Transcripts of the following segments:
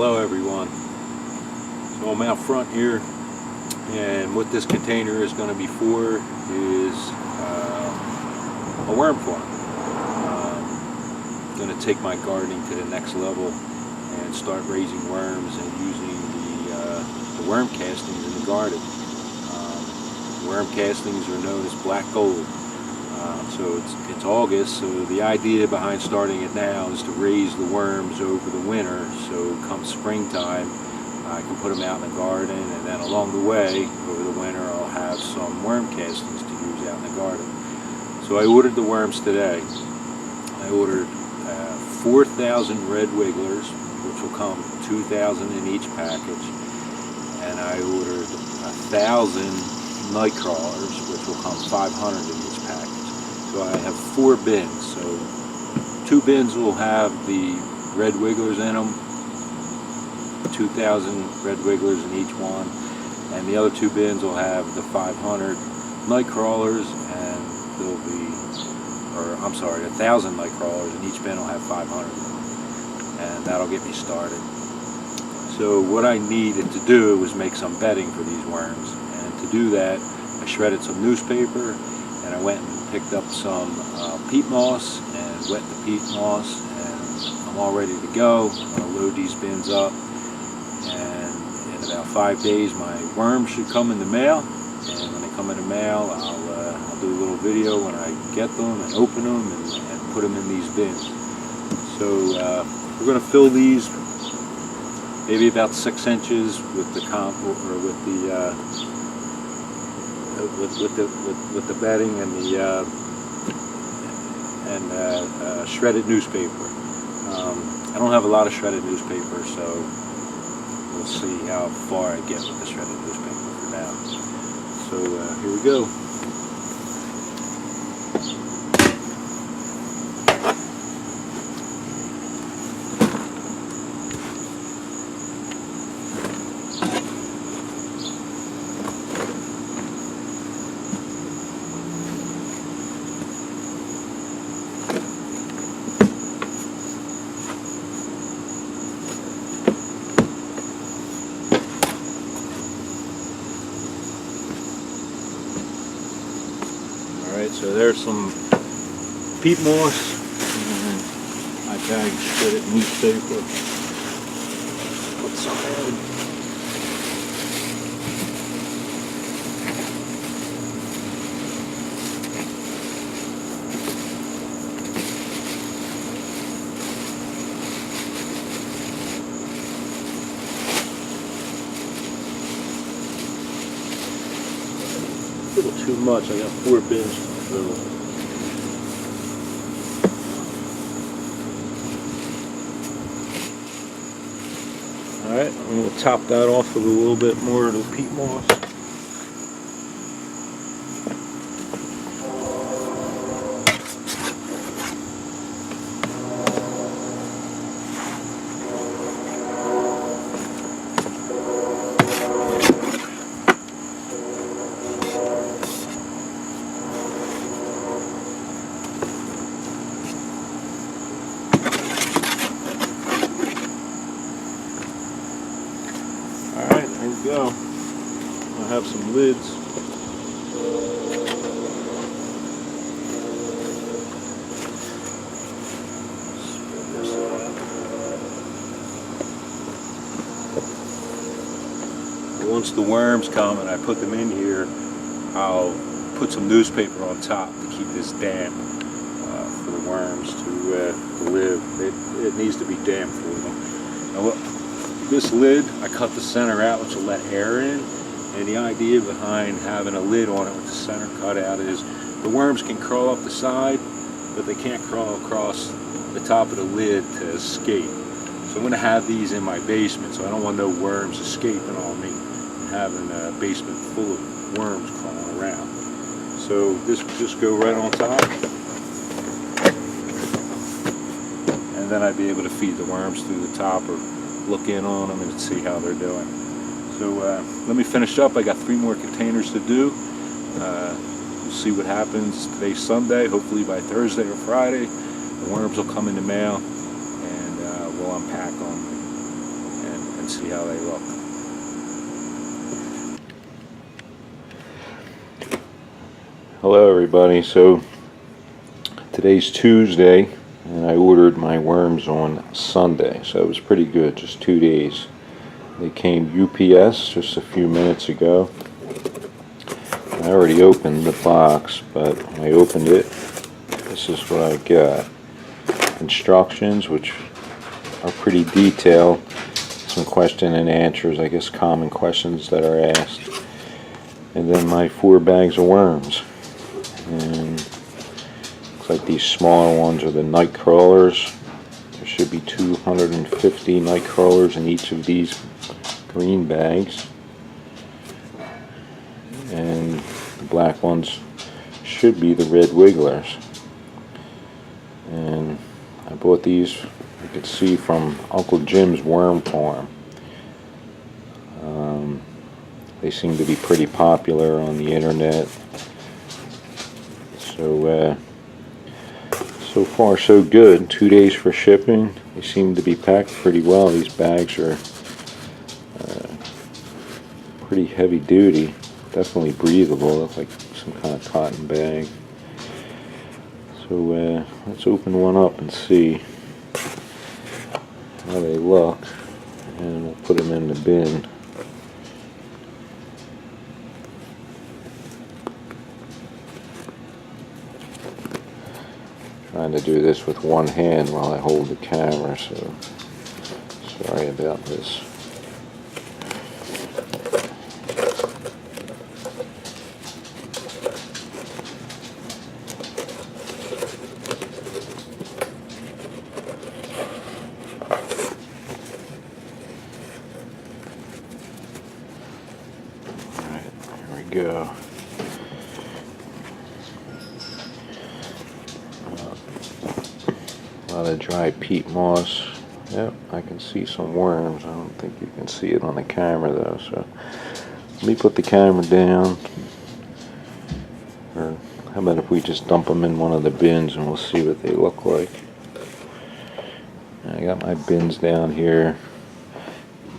Hello everyone. So I'm out front here, and what this container is going to be for is a worm farm. I'm going to take my gardening to the next level and start raising worms and using the worm castings in the garden. Worm castings are known as black gold. So it's August, so the idea behind starting it now is to raise the worms over the winter, so come springtime I can put them out in the garden, and then along the way over the winter I'll have some worm castings to use out in the garden. So I ordered the worms today. I ordered 4,000 red wigglers, which will come 2,000 in each package, and I ordered 1,000 night crawlers, which will come 500 in each package. So I have 4 bins. So 2 bins will have the red wigglers in them, 2,000 red wigglers in each one, and the other 2 bins will have the 500 night crawlers, and there'll be, or I'm sorry, 1,000 night crawlers, and each bin will have 500, and that'll get me started. So what I needed to do was make some bedding for these worms, and to do that I shredded some newspaper, and I went and picked up some peat moss and wet the peat moss, and I'm all ready to go. I'm going to load these bins up, and in about 5 days my worms should come in the mail, and when they come in the mail I'll do a little video when I get them and open them and put them in these bins. So we're going to fill these maybe about 6 inches with the with the bedding and the shredded newspaper. I don't have a lot of shredded newspaper, so we'll see how far I get with the shredded newspaper for now. So here we go. So there's some peat moss, and I bagged shredded newspaper. Put some in. A little too much. I got 4 bins to fill. Alright, I'm going to top that off with a little bit more of the peat moss. Go. I'll have some lids. Spread this out. Once the worms come and I put them in here, I'll put some newspaper on top to keep this damp for the worms to live. It needs to be damp for them. Now, look. This lid, I cut the center out, which will let air in, and the idea behind having a lid on it with the center cut out is the worms can crawl up the side, but they can't crawl across the top of the lid to escape. So I'm going to have these in my basement, so I don't want no worms escaping on me and having a basement full of worms crawling around. So this will just go right on top, and then I'd be able to feed the worms through the top or look in on them and see how they're doing. So let me finish up. I got 3 more containers to do. We'll see what happens. Today's Sunday. Hopefully by Thursday or Friday the worms will come in the mail, and we'll unpack them and see how they look. Hello everybody, so today's Tuesday and I ordered my worms on Sunday, so it was pretty good, just 2 days. They came UPS just a few minutes ago. I already opened the box, but when I opened it, this is what I got. Instructions, which are pretty detailed, some question and answers, I guess common questions that are asked, and then my 4 bags of worms. And looks like these smaller ones are the night crawlers. There should be 250 night crawlers in each of these green bags, and the black ones should be the red wigglers. And I bought these, you could see, from Uncle Jim's Worm Farm. They seem to be pretty popular on the internet. So so far so good. 2 days for shipping. They seem to be packed pretty well. These bags are pretty heavy duty, definitely breathable. Looks like some kind of cotton bag. So let's open one up and see how they look, and we'll put them in the bin. Trying to do this with one hand while I hold the camera, so sorry about this. Alright, here we go. A lot of dry peat moss. Yep, I can see some worms. I don't think you can see it on the camera though, so let me put the camera down. Or how about if we just dump them in one of the bins and we'll see what they look like. I got my bins down here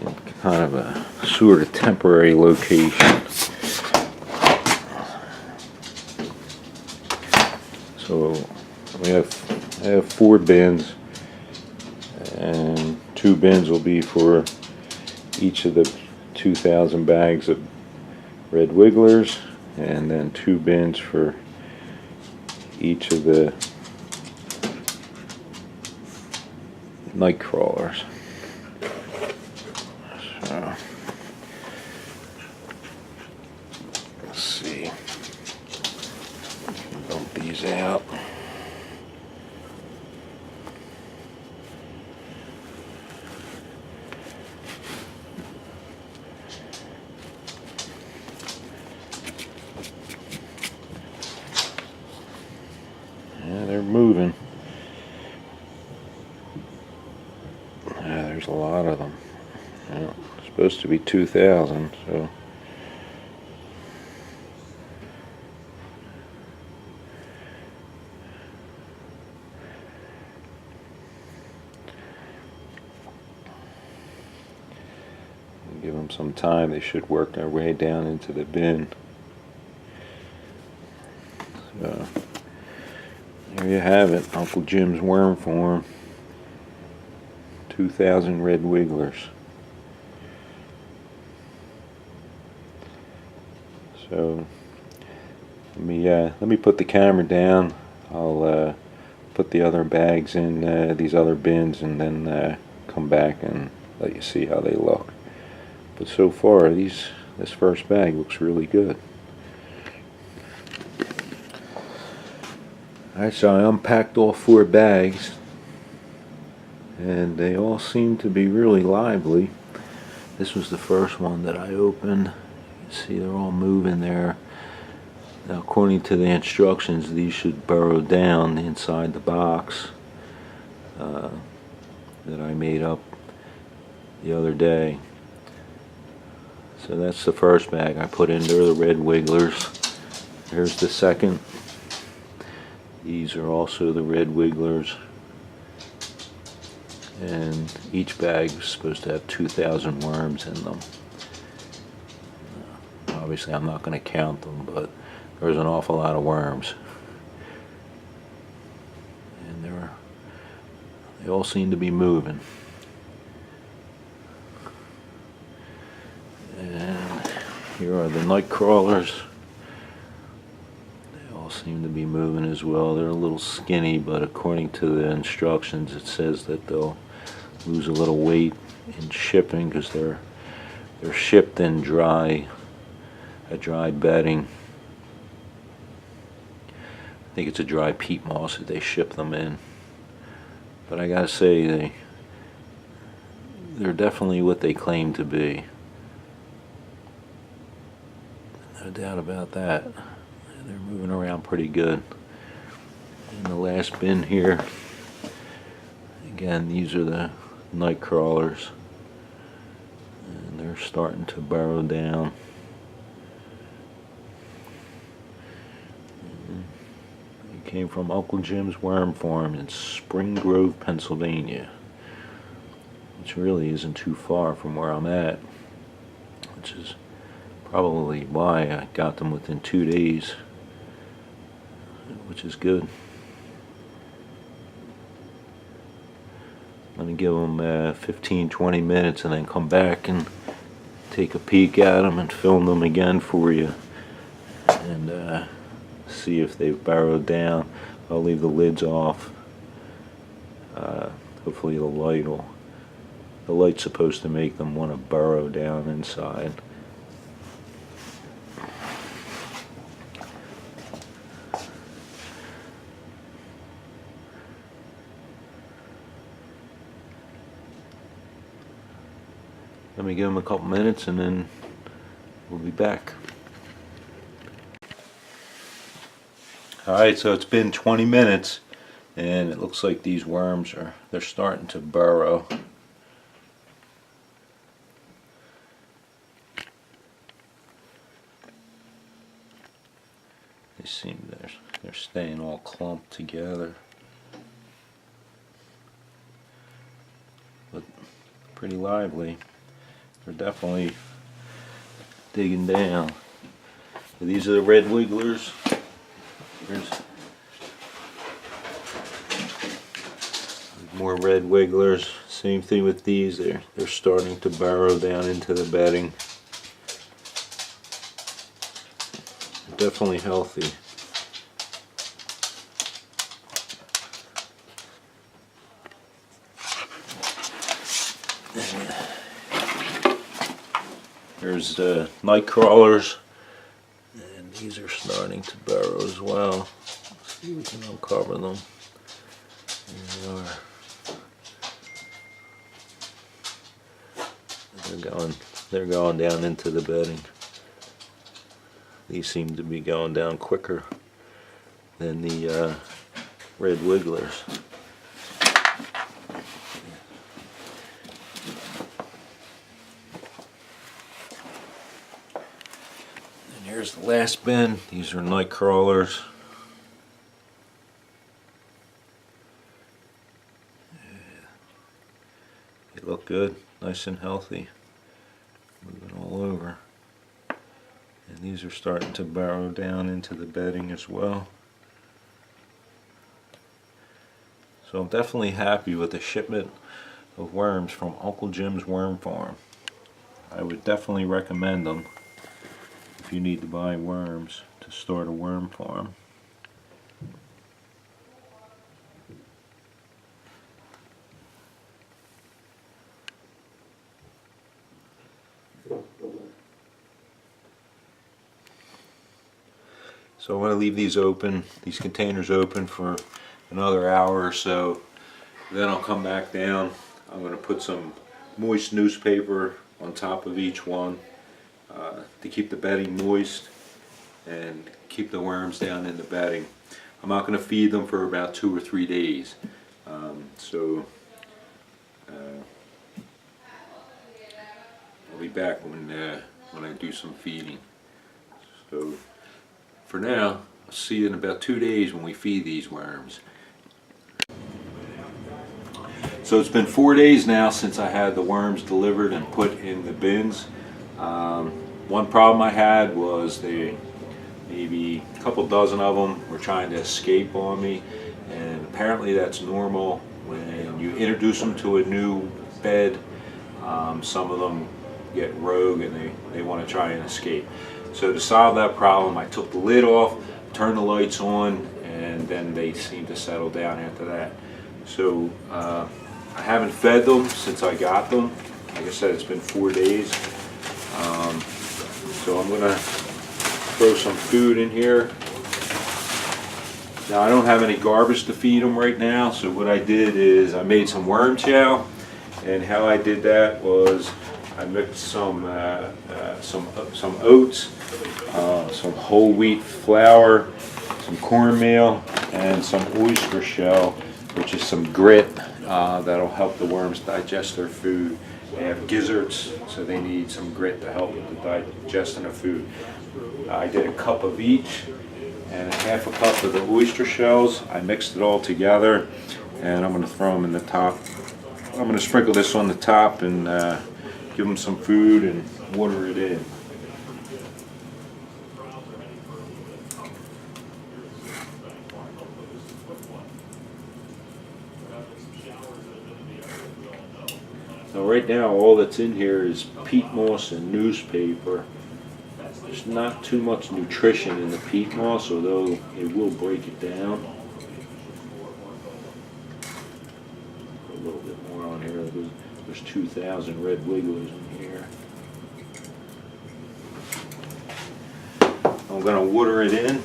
in kind of a sort of temporary location. So I have 4 bins, and 2 bins will be for each of the 2,000 bags of red wigglers, and then 2 bins for each of the night crawlers. So let's see. Dump these out. Yeah, they're moving. Yeah, there's a lot of them. Yeah, it's supposed to be 2,000, so give them some time. They should work their way down into the bin. So there you have it, Uncle Jim's Worm Farm. 2,000 red wigglers. So let me put the camera down. I'll put the other bags in these other bins, and then come back and let you see how they look. But so far, this first bag looks really good. Alright, so I unpacked all 4 bags, and they all seem to be really lively. This was the first one that I opened. You can see they're all moving there. Now, according to the instructions, these should burrow down inside the box that I made up the other day. So that's the first bag I put in there, the red wigglers. Here's the second. These are also the red wigglers. and each bag is supposed to have 2,000 worms in them. Obviously I'm not going to count them, but there's an awful lot of worms. And they all seem to be moving. And here are the night crawlers. They all seem to be moving as well. They're a little skinny, but according to the instructions it says that they'll lose a little weight in shipping because they're shipped in dry bedding. I think it's a dry peat moss that they ship them in. But I gotta say, they're definitely what they claim to be. No doubt about that. They're moving around pretty good. And the last bin here, again, these are the night crawlers. And they're starting to burrow down. They came from Uncle Jim's Worm Farm in Spring Grove, Pennsylvania, which really isn't too far from where I'm at, which is probably why I got them within 2 days, which is good. I'm going to give them 15-20 minutes and then come back and take a peek at them and film them again for you and see if they've burrowed down. I'll leave the lids off. Hopefully the light's supposed to make them want to burrow down inside. Let me give them a couple minutes and then we'll be back. Alright, so it's been 20 minutes and it looks like these worms they're starting to burrow. They seem they're staying all clumped together. But pretty lively. They're definitely digging down. So these are the red wigglers. There's more red wigglers. Same thing with these. They're starting to burrow down into the bedding. They're definitely healthy. There's the night crawlers, and these are starting to burrow as well. Let's see if we can uncover them. There they are. They're going down into the bedding. These seem to be going down quicker than the red wigglers. Here's the last bin. These are night crawlers. They look good, nice and healthy. Moving all over. And these are starting to burrow down into the bedding as well. So I'm definitely happy with the shipment of worms from Uncle Jim's Worm Farm. I would definitely recommend them if you need to buy worms to start a worm farm. So I want to leave these containers open for another hour or so. Then I'll come back down. I'm going to put some moist newspaper on top of each one to keep the bedding moist and keep the worms down in the bedding. I'm not going to feed them for about 2 or 3 days. I'll be back when I do some feeding. So for now, I'll see you in about 2 days when we feed these worms. So it's been 4 days now since I had the worms delivered and put in the bins. One problem I had was maybe a couple dozen of them were trying to escape on me, and apparently that's normal when you introduce them to a new bed. Some of them get rogue and they want to try and escape. So to solve that problem, I took the lid off, turned the lights on, and then they seem to settle down after that. So I haven't fed them since I got them. Like I said, it's been 4 days. So I'm gonna throw some food in here. Now I don't have any garbage to feed them right now, so what I did is I made some worm chow, and how I did that was I mixed some oats, some whole wheat flour, some cornmeal, and some oyster shell, which is some grit that'll help the worms digest their food. They have gizzards, so they need some grit to help with the digestion of food. I did a cup of each and a half a cup of the oyster shells. I mixed it all together, and I'm going to throw them in the top. I'm going to sprinkle this on the top and give them some food and water it in. So right now all that's in here is peat moss and newspaper. There's not too much nutrition in the peat moss, although it will break it down. A little bit more on here. There's 2,000 red wigglers in here. I'm going to water it in.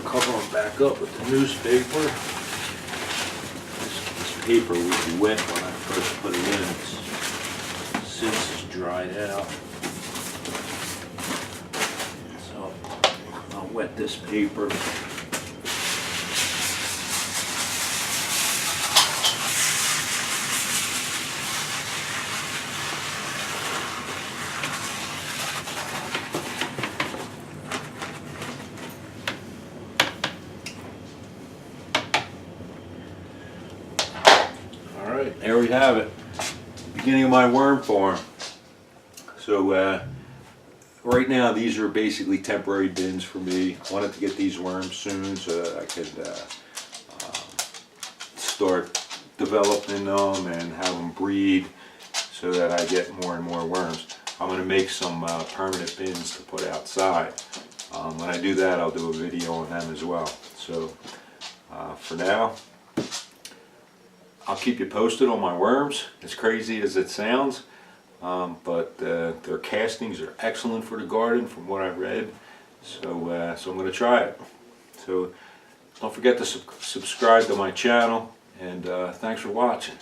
Cover them back up with the newspaper. This paper was wet when I first put it in. It's since it's dried out. So I'll wet this paper. Alright, there we have it. Beginning of my worm farm. So right now these are basically temporary bins for me. Wanted to get these worms soon so that I could start developing them and have them breed so that I get more and more worms. I'm going to make some permanent bins to put outside. When I do that, I'll do a video on them as well. So for now, I'll keep you posted on my worms, as crazy as it sounds, but their castings are excellent for the garden from what I read, so I'm going to try it. So don't forget to subscribe to my channel, and thanks for watching.